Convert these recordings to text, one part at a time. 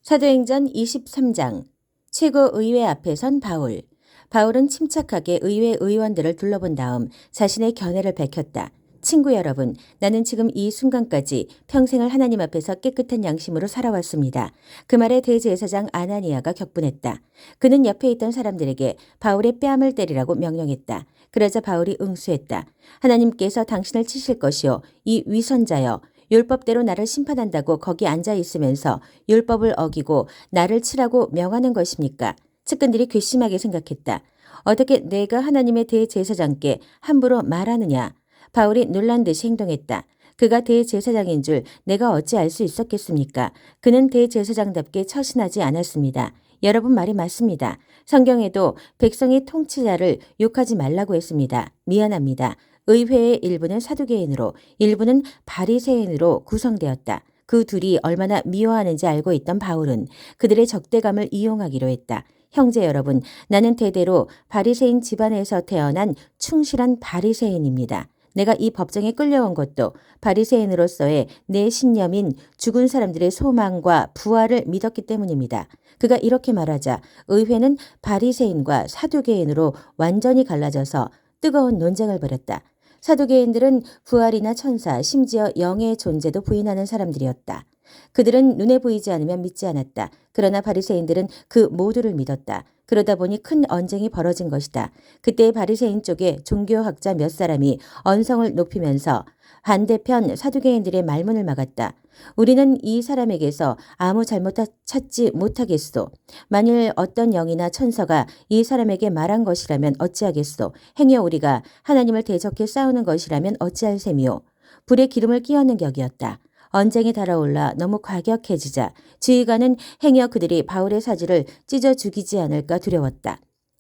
사도행전 23장 최고의회 앞에 선 바울. 바울은 침착하게 의회 의원들을 둘러본 다음 자신의 견해를 밝혔다. 친구 여러분, 나는 지금 이 순간까지 평생을 하나님 앞에서 깨끗한 양심으로 살아왔습니다. 그 말에 대제사장 아나니아가 격분했다. 그는 옆에 있던 사람들에게 바울의 뺨을 때리라고 명령했다. 그러자 바울이 응수했다. 하나님께서 당신을 치실 것이요 이 위선자여, 율법대로 나를 심판한다고 거기 앉아 있으면서 율법을 어기고 나를 치라고 명하는 것입니까? 측근들이 괘씸하게 생각했다. 어떻게 내가 하나님의 대제사장께 함부로 말하느냐? 바울이 놀란 듯이 행동했다. 그가 대제사장인 줄 내가 어찌 알 수 있었겠습니까? 그는 대제사장답게 처신하지 않았습니다. 여러분 말이 맞습니다. 성경에도 백성의 통치자를 욕하지 말라고 했습니다. 미안합니다. 의회의 일부는 사두개인으로 일부는 바리새인으로 구성되었다. 그 둘이 얼마나 미워하는지 알고 있던 바울은 그들의 적대감을 이용하기로 했다. 형제 여러분, 나는 대대로 바리새인 집안에서 태어난 충실한 바리새인입니다. 내가 이 법정에 끌려온 것도 바리새인으로서의 내 신념인 죽은 사람들의 소망과 부활을 믿었기 때문입니다. 그가 이렇게 말하자 의회는 바리새인과 사두개인으로 완전히 갈라져서 뜨거운 논쟁을 벌였다. 사두개인들은 부활이나 천사, 심지어 영의 존재도 부인하는 사람들이었다. 그들은 눈에 보이지 않으면 믿지 않았다. 그러나 바리새인들은 그 모두를 믿었다. 그러다 보니 큰 언쟁이 벌어진 것이다. 그때 바리새인 쪽에 종교학자 몇 사람이 언성을 높이면서 반대편 사두개인들의 말문을 막았다. 우리는 이 사람에게서 아무 잘못 찾지 못하겠소. 만일 어떤 영이나 천사가 이 사람에게 말한 것이라면 어찌하겠소. 행여 우리가 하나님을 대적해 싸우는 것이라면 어찌할 셈이요. 불에 기름을 끼얹는 격이었다. 언쟁이 달아올라 너무 과격해지자 지휘관은 행여 그들이 바울의 사지를 찢어 죽이지 않을까 두려웠다.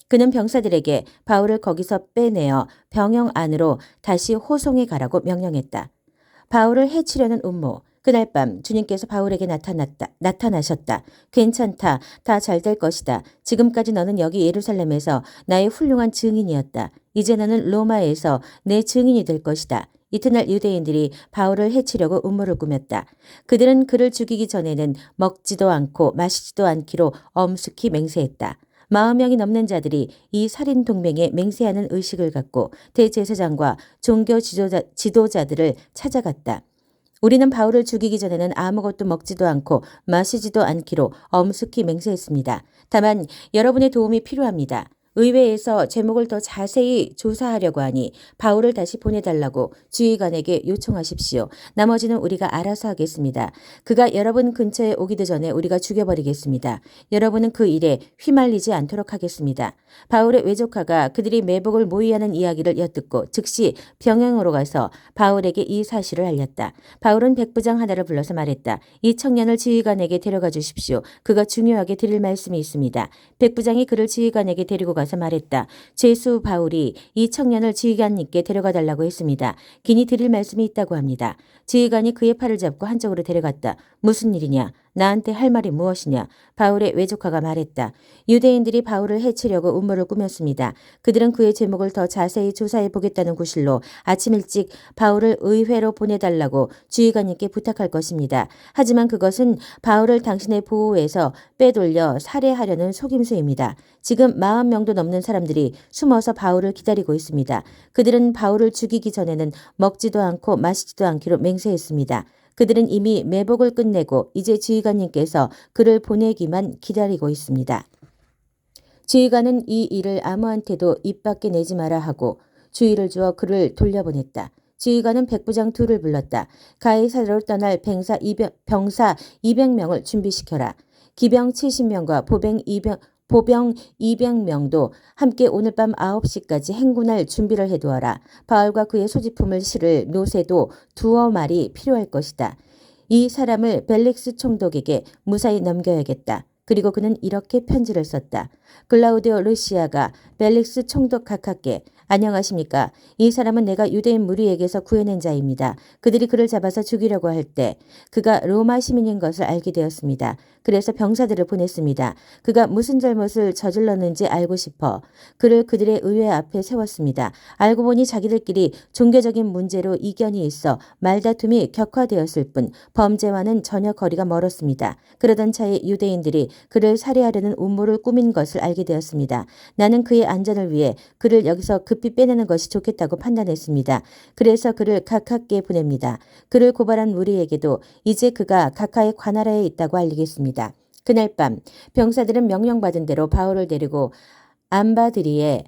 그는 병사들에게 바울을 거기서 빼내어 병영 안으로 다시 호송에 가라고 명령했다. 바울을 해치려는 음모. 그날 밤 주님께서 바울에게 나타나셨다. 괜찮다. 다 잘 될 것이다. 지금까지 너는 여기 예루살렘에서 나의 훌륭한 증인이었다. 이제 너는 로마에서 내 증인이 될 것이다. 이튿날 유대인들이 바울을 해치려고 음모를 꾸몄다. 그들은 그를 죽이기 전에는 먹지도 않고 마시지도 않기로 엄숙히 맹세했다. 40명이 넘는 자들이 이 살인 동맹에 맹세하는 의식을 갖고 대제사장과 종교 지도자들을 찾아갔다. 우리는 바울을 죽이기 전에는 아무것도 먹지도 않고 마시지도 않기로 엄숙히 맹세했습니다. 다만 여러분의 도움이 필요합니다. 의회에서 제목을 더 자세히 조사하려고 하니 바울을 다시 보내달라고 주의관에게 요청하십시오. 나머지는 우리가 알아서 하겠습니다. 그가 여러분 근처에 오기도 전에 우리가 죽여버리겠습니다. 여러분은 그 일에 휘말리지 않도록 하겠습니다. 바울의 외조카가 그들이 매복을 모의하는 이야기를 엿듣고 즉시 병영으로 가서 바울에게 이 사실을 알렸다. 바울은 백부장 하나를 불러서 말했다. 이 청년을 지휘관에게 데려가 주십시오. 그가 중요하게 드릴 말씀이 있습니다. 백부장이 그를 지휘관에게 데리고 가서 말했다. 죄수 바울이 이 청년을 지휘관님께 데려가 달라고 했습니다. 긴히 드릴 말씀이 있다고 합니다. 지휘관이 그의 팔을 잡고 한쪽으로 데려갔다. 무슨 일이냐? 나한테 할 말이 무엇이냐? 바울의 외조카가 말했다. 유대인들이 바울을 해치려고 음모를 꾸몄습니다. 그들은 그의 제목을 더 자세히 조사해 보겠다는 구실로 아침 일찍 바울을 의회로 보내달라고 주의관님께 부탁할 것입니다. 하지만 그것은 바울을 당신의 보호에서 빼돌려 살해하려는 속임수입니다. 지금 40명도 넘는 사람들이 숨어서 바울을 기다리고 있습니다. 그들은 바울을 죽이기 전에는 먹지도 않고 마시지도 않기로 맹세했습니다. 그들은 이미 매복을 끝내고 이제 지휘관님께서 그를 보내기만 기다리고 있습니다. 지휘관은 이 일을 아무한테도 입 밖에 내지 마라 하고 주의를 주어 그를 돌려보냈다. 지휘관은 백부장 둘을 불렀다. 가이사르로 떠날 병사 200명을 준비시켜라. 기병 70명과 보병 200명도 함께 오늘 밤 9시까지 행군할 준비를 해두어라. 바울과 그의 소지품을 실을 노새도 2마리 필요할 것이다. 이 사람을 벨릭스 총독에게 무사히 넘겨야겠다. 그리고 그는 이렇게 편지를 썼다. 글라우디오 루시아가 벨릭스 총독 각하께 안녕하십니까. 이 사람은 내가 유대인 무리에게서 구해낸 자입니다. 그들이 그를 잡아서 죽이려고 할 때 그가 로마 시민인 것을 알게 되었습니다. 그래서 병사들을 보냈습니다. 그가 무슨 잘못을 저질렀는지 알고 싶어 그를 그들의 의회 앞에 세웠습니다. 알고 보니 자기들끼리 종교적인 문제로 이견이 있어 말다툼이 격화되었을 뿐 범죄와는 전혀 거리가 멀었습니다. 그러던 차에 유대인들이 그를 살해하려는 음모를 꾸민 것을 알게 되었습니다. 나는 그의 안전을 위해 그를 여기서 급히 빼내는 것이 좋겠다고 판단했습니다. 그래서 그를 각하께 보냅니다. 그를 고발한 무리에게도 이제 그가 각하의 관할하에 있다고 알리겠습니다. 그날 밤 병사들은 명령받은 대로 바울을 데리고 안드바드리에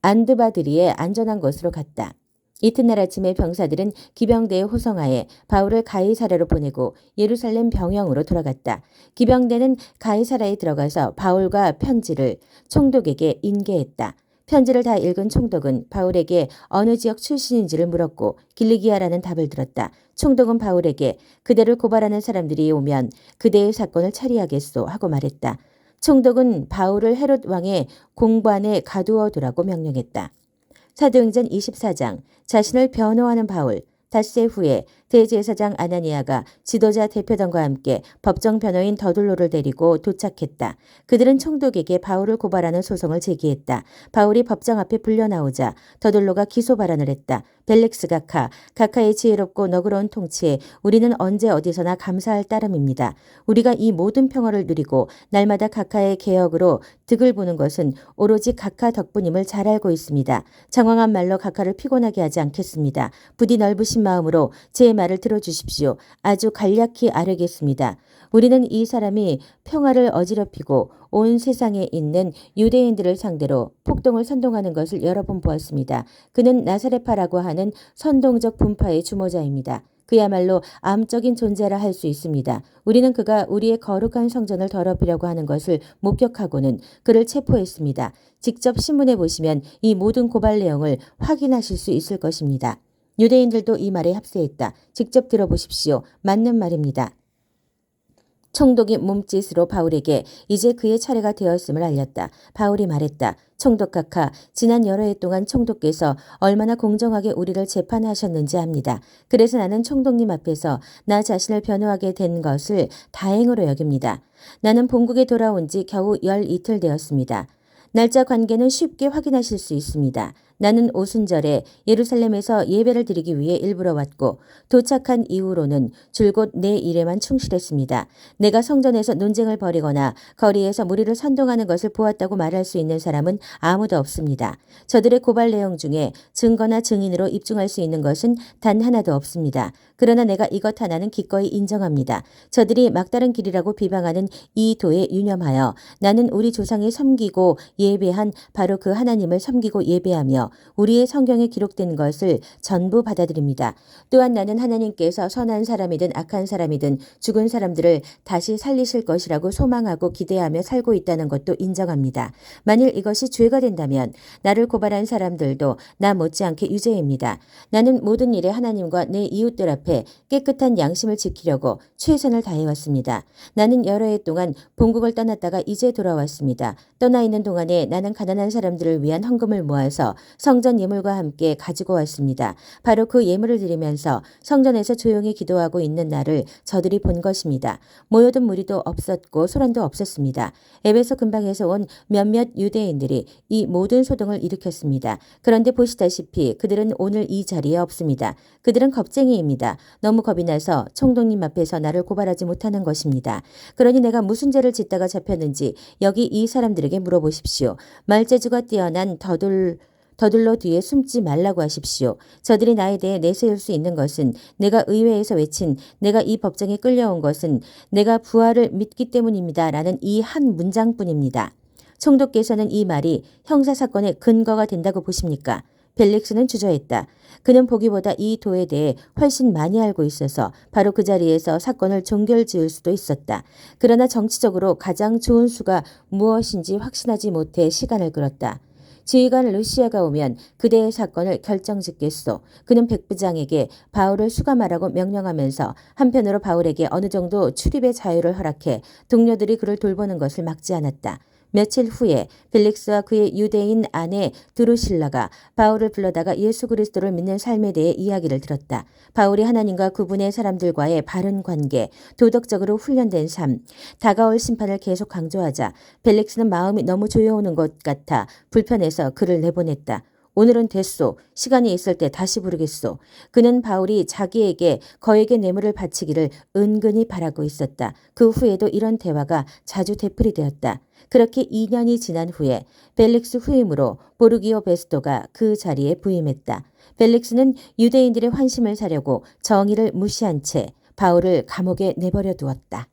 안전한 곳으로 갔다. 이튿날 아침에 병사들은 기병대의 호송하에 바울을 가이사랴로 보내고 예루살렘 병영으로 돌아갔다. 기병대는 가이사랴에 들어가서 바울과 편지를 총독에게 인계했다. 편지를 다 읽은 총독은 바울에게 어느 지역 출신인지를 물었고 길리기아라는 답을 들었다. 총독은 바울에게 그대를 고발하는 사람들이 오면 그대의 사건을 처리하겠소 하고 말했다. 총독은 바울을 헤롯 왕의 공관에 가두어 두라고 명령했다. 사도행전 24장 자신을 변호하는 바울. 닷새 후에 대제사장 아나니아가 지도자 대표단과 함께 법정 변호인 더둘로를 데리고 도착했다. 그들은 총독에게 바울을 고발하는 소송을 제기했다. 바울이 법정 앞에 불려나오자 더둘로가 기소 발언을 했다. 벨릭스 각하의 지혜롭고 너그러운 통치에 우리는 언제 어디서나 감사할 따름입니다. 우리가 이 모든 평화를 누리고 날마다 각하의 개혁으로 득을 보는 것은 오로지 각하 덕분임을 잘 알고 있습니다. 장황한 말로 각하를 피곤하게 하지 않겠습니다. 부디 넓으신 마음으로 제 말을 들어주십시오. 아주 간략히 아뢰겠습니다. 우리는 이 사람이 평화를 어지럽히고 온 세상에 있는 유대인들을 상대로 폭동을 선동하는 것을 여러 번 보았습니다. 그는 나사렛파라고 하는 선동적 분파의 주모자입니다. 그야말로 암적인 존재라 할 수 있습니다. 우리는 그가 우리의 거룩한 성전을 더럽히려고 하는 것을 목격하고는 그를 체포했습니다. 직접 신문에 보시면 이 모든 고발 내용을 확인하실 수 있을 것입니다. 유대인들도 이 말에 합세했다. 직접 들어보십시오. 맞는 말입니다. 총독이 몸짓으로 바울에게 이제 그의 차례가 되었음을 알렸다. 바울이 말했다. 총독 각하, 지난 여러 해 동안 총독께서 얼마나 공정하게 우리를 재판하셨는지 압니다. 그래서 나는 총독님 앞에서 나 자신을 변호하게 된 것을 다행으로 여깁니다. 나는 본국에 돌아온 지 겨우 이틀 되었습니다. 날짜 관계는 쉽게 확인하실 수 있습니다. 나는 오순절에 예루살렘에서 예배를 드리기 위해 일부러 왔고 도착한 이후로는 줄곧 내 일에만 충실했습니다. 내가 성전에서 논쟁을 벌이거나 거리에서 무리를 선동하는 것을 보았다고 말할 수 있는 사람은 아무도 없습니다. 저들의 고발 내용 중에 증거나 증인으로 입증할 수 있는 것은 단 하나도 없습니다. 그러나 내가 이것 하나는 기꺼이 인정합니다. 저들이 막다른 길이라고 비방하는 이 도에 유념하여 나는 우리 조상이 섬기고 예배한 바로 그 하나님을 섬기고 예배하며 우리의 성경에 기록된 것을 전부 받아들입니다. 또한 나는 하나님께서 선한 사람이든 악한 사람이든 죽은 사람들을 다시 살리실 것이라고 소망하고 기대하며 살고 있다는 것도 인정합니다. 만일 이것이 죄가 된다면 나를 고발한 사람들도 나 못지않게 유죄입니다. 나는 모든 일에 하나님과 내 이웃들 앞에 깨끗한 양심을 지키려고 최선을 다해왔습니다. 나는 여러 해 동안 본국을 떠났다가 이제 돌아왔습니다. 떠나 있는 동안에 나는 가난한 사람들을 위한 헌금을 모아서 성전 예물과 함께 가지고 왔습니다. 바로 그 예물을 드리면서 성전에서 조용히 기도하고 있는 나를 저들이 본 것입니다. 모여든 무리도 없었고 소란도 없었습니다. 에베소 근방에서 온 몇몇 유대인들이 이 모든 소동을 일으켰습니다. 그런데 보시다시피 그들은 오늘 이 자리에 없습니다. 그들은 겁쟁이입니다. 너무 겁이 나서 총독님 앞에서 나를 고발하지 못하는 것입니다. 그러니 내가 무슨 죄를 짓다가 잡혔는지 여기 이 사람들에게 물어보십시오. 말재주가 뛰어난 더둘로 뒤에 숨지 말라고 하십시오. 저들이 나에 대해 내세울 수 있는 것은 내가 의회에서 외친 내가 이 법정에 끌려온 것은 내가 부활을 믿기 때문입니다. 라는 이 한 문장뿐입니다. 총독께서는 이 말이 형사사건의 근거가 된다고 보십니까? 벨릭스는 주저했다. 그는 보기보다 이 도에 대해 훨씬 많이 알고 있어서 바로 그 자리에서 사건을 종결지을 수도 있었다. 그러나 정치적으로 가장 좋은 수가 무엇인지 확신하지 못해 시간을 끌었다. 지휘관 루시아가 오면 그대의 사건을 결정짓겠소. 그는 백부장에게 바울을 수감하라고 명령하면서 한편으로 바울에게 어느 정도 출입의 자유를 허락해 동료들이 그를 돌보는 것을 막지 않았다. 며칠 후에 벨릭스와 그의 유대인 아내 드루실라가 바울을 불러다가 예수 그리스도를 믿는 삶에 대해 이야기를 들었다. 바울이 하나님과 그분의 사람들과의 바른 관계, 도덕적으로 훈련된 삶, 다가올 심판을 계속 강조하자 벨릭스는 마음이 너무 조여오는 것 같아 불편해서 글을 내보냈다. 오늘은 됐소. 시간이 있을 때 다시 부르겠소. 그는 바울이 자기에게 거액의 뇌물을 바치기를 은근히 바라고 있었다. 그 후에도 이런 대화가 자주 되풀이되었다. 그렇게 2년이 지난 후에 벨릭스 후임으로 보르기오 베스토가 그 자리에 부임했다. 벨릭스는 유대인들의 환심을 사려고 정의를 무시한 채 바울을 감옥에 내버려 두었다.